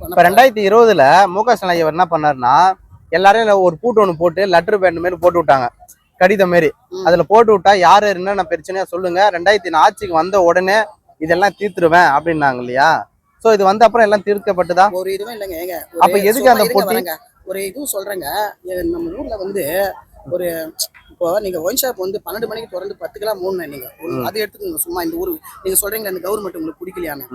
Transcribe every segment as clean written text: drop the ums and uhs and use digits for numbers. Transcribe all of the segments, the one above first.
இப்ப 2020 மு.க. ஸ்டாலின் ஐயா என்ன பண்ணாருன்னா எல்லாரையும் ஒரு பூட்டு ஒண்ணு போட்டு லெட்டர் பேண்ட் மாதிரி போட்டு விட்டாங்க, கடிதம் மாரி. அதுல போட்டு விட்டா யாரு என்னென்ன பிரச்சனையா சொல்லுங்க, 2000 ஆட்சிக்கு வந்த உடனே இதெல்லாம் தீர்த்துருவேன் அப்படின்னாங்க இல்லையா? சோ இது வந்த அப்புறம் எல்லாம் தீர்க்கப்பட்டுதா? ஒரு இதுவும் இல்லைங்க. ஏங்க அப்ப எதுக்கு அந்த போட்டி? ஒரு இதுவும் சொல்றேங்க. நம்ம ஊர்ல வந்து ஒரு இப்போ நீங்க ஒயின் ஷாப் வந்து 12 மணிக்கு திறந்து 10 கிலோ மூணு நீங்க அது எடுத்துக்கோங்க. சும்மா இந்த ஊர் நீங்க சொல்றீங்க இந்த கவர்மெண்ட் உங்களுக்கு பிடிக்கலையான்னு.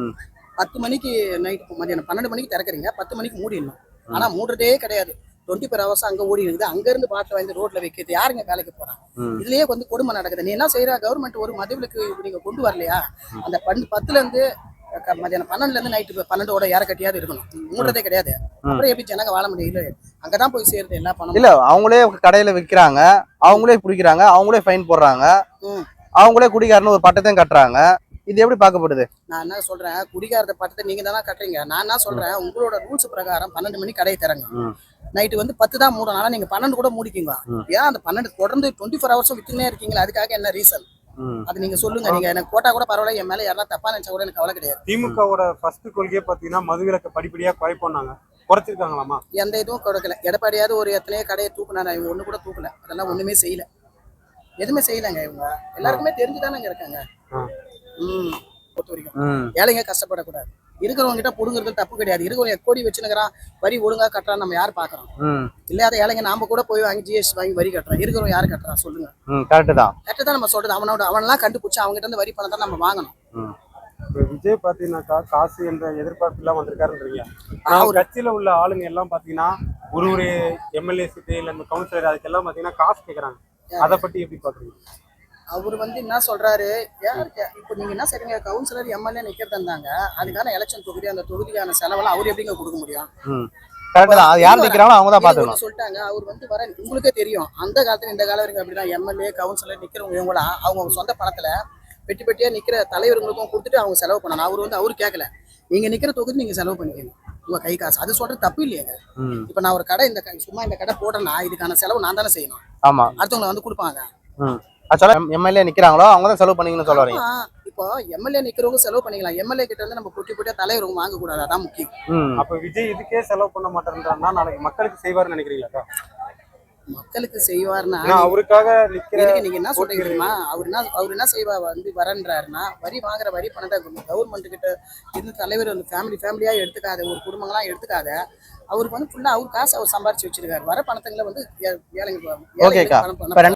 10 மணிக்கு நைட்டு மதியானம் 12 மணிக்கு திறக்கிறீங்க, 10 மணிக்கு மூடிடணும். ஆனா மூடுறதே கிடையாது. 24 ஹவர்ஸ் அங்க ஓடி இருக்குது. அங்க இருந்து பாட்டில் வந்து ரோட்ல வைக்கிறது யாருங்க வேலைக்கு போறாங்க? இதுலயே வந்து கொடுமை நடக்குது. நீ என்ன செய்யற? கவர்மெண்ட் ஒரு மதிவிலக்கு நீங்க கொண்டு வரலையா? அந்த 10ல இருந்து மதியானம் 12ல இருந்து நைட்டு 12ஓட யார கட்டியாவது இருக்கணும். மூடுறதே கிடையாது. அப்புறம் எப்படி ஜனங்க வாழ முடியல? அங்கதான் போய் சேருது எல்லா பணம். இல்ல அவங்களே கடையில விற்கிறாங்க, அவங்களே பிடிக்கிறாங்க, அவங்களே ஃபைன் போடுறாங்க, அவங்களே குடிகாரன்னு ஒரு பட்டத்தையும் கட்டுறாங்க. இது எப்படி பார்க்கப்படுது? நான் என்ன சொல்றேன், குடிகாரத்தை பட்டத்தை நீங்க தானே கட்டுறீங்க. நான் என்ன சொல்றேன், உங்களோட ரூல்ஸ் பிரகாரம் 12 மணி கடையை திறங்க. நைட்டு வந்து 10 தான் மூடனால நீங்க 12 கூட மூடிக்கிங்க. ஏன் அந்த 12 தொடர்ந்து 24 ஹவர்ஸும் வித்துனே இருக்கீங்களா? அதுக்காக என்ன ரீசன்? அது நீங்க சொல்லுங்க. நீங்க எனக்கு போட்டா கூட பரவாயில்ல, என் மேல யாரா தப்பா நினைச்சா கூட எனக்கு கவலை கிடையாது. திமுகவோட ஃபர்ஸ்ட் கொள்கையே பாத்தீங்கன்னா மதுவிலக்க படிப்படியா குறைப்போம்னாங்க. குறைச்சிருக்காங்களாமா? எந்த இதுவும் கொடுக்கல. எடப்பாடியாவது ஒரு எத்தனையோ கடையை தூக்குனாங்க, இவங்க ஒண்ணு கூட தூக்கல. அதெல்லாம் ஒண்ணுமே செய்யல, எதுவுமே செய்யலங்க. இவங்க எல்லாருக்குமே தெரிஞ்சுதானங்க இருக்காங்க. பொறுத்த வரைக்கும் ஏழைங்க கஷ்டப்படக்கூடாது. இருக்கிறவங்க கிட்ட புடுங்கிறது தப்பு கிடையாது. இருக்கிறவங்க கோடி வச்சுனுக்கிறான், வரி ஒழுங்கா கட்டுறான், நம்ம யார் பாக்குறோம்? இல்லாத ஏழைங்க நாம கூட போய் வாங்கி ஜிஎஸ்டி வாங்கி வரி கட்டுறோம். இருக்கிறவங்க யாரு கட்டுறான் சொல்லுங்க? கரெக்ட் தான் நம்ம சொல்றது. அவனெல்லாம் கண்டுபிடிச்சு அவங்க கிட்ட இருந்து வரி பணத்தை நம்ம வாங்கணும். விஜய் பாத்தீங்கன்னாக்கா காசு என்ற எதிர்பார்ப்பு எல்லாம் வந்திருக்காருன்றீங்க. கட்சியில உள்ள ஆளுங்க எல்லாம் பாத்தீங்கன்னா ஒரு எம்எல்ஏ சீட்டு இல்ல கவுன்சிலர் அதுக்கெல்லாம் பாத்தீங்கன்னா காசு கேட்கறாங்க. அதை பத்தி எப்படி பாக்குறீங்க? அவர் வந்து என்ன சொல்றாரு, இப்போ நீங்க என்ன செய்றீங்க, கவுன்சிலர் எம்எல்ஏ நிக்கிறது இருந்தாங்க, அதுக்கான எலெக்ஷன் தொகுதி அந்த தொகுதிக்கான செலவெல்லாம் அவர் எப்படிங்க கொடுக்க முடியும்? சொல்லிட்டாங்க. அவர் வந்து வர உங்களுக்கே தெரியும். அந்த காலத்துல இந்த காலம் வரைக்கும் அப்படின்னா எம்எல்ஏ கவுன்சிலர் நிக்கிறவங்க இவங்களாம் அவங்க சொந்த பணத்துல பெட்டி பெட்டியா நிக்கிற தலைவர்களுக்கும் கொடுத்துட்டு அவங்க செலவு பண்ணணும். அவரு கேட்கல, நீங்க நிக்கிற தொகுதி நீங்க செலவு பண்ணிக்கணும் உங்க கை காசு. அது சொல்றது தப்பு இல்லையாங்க. இப்ப நான் ஒரு கடை சும்மா இந்த கடை போட்டேன்னா இதுக்கான செலவு நான் தானே செய்யணும். ஆமா, அடுத்தவங்களை வந்து கொடுப்பாங்க. எம்எல்ஏ நிக்கிறாங்களோ அவங்க தான் செலவு பண்ணீங்கன்னு சொல்றீங்க. இப்போ எம்எல்ஏ நிக்கிறவங்க செலவு பண்ணிக்கலாம். எம்எல்ஏ கிட்ட இருந்து நம்ம பொட்டி பொட்டியா தலைவரும் வாங்க கூடாது, அதான் முக்கியம். அப்ப விஜய் இதுக்கே செலவு பண்ண மாட்டேன்றாருன்னா நாளைக்கு மக்களுக்கு செய்வார்னு நினைக்கிறீங்களா? மக்களுக்கு செய்வார்னா அவருக்காக நீங்க என்ன சொல்றீங்க தெரியுமா? அவர் என்ன செய்வா வந்து வரன்றாருன்னா வரி வாங்குற வரி பணத்தை கவர்மெண்ட் கிட்ட இருந்து தலைவர் வந்து ஃபேமிலியா எடுத்துக்காத, ஒரு குடும்பங்களாம் எடுத்துக்காத. அவருக்கு வந்து ஃபுல்லா அவர் காசு அவர் சம்பாரிச்சு வச்சிருக்காரு. வர பணத்துங்களை வந்து ஏழைங்க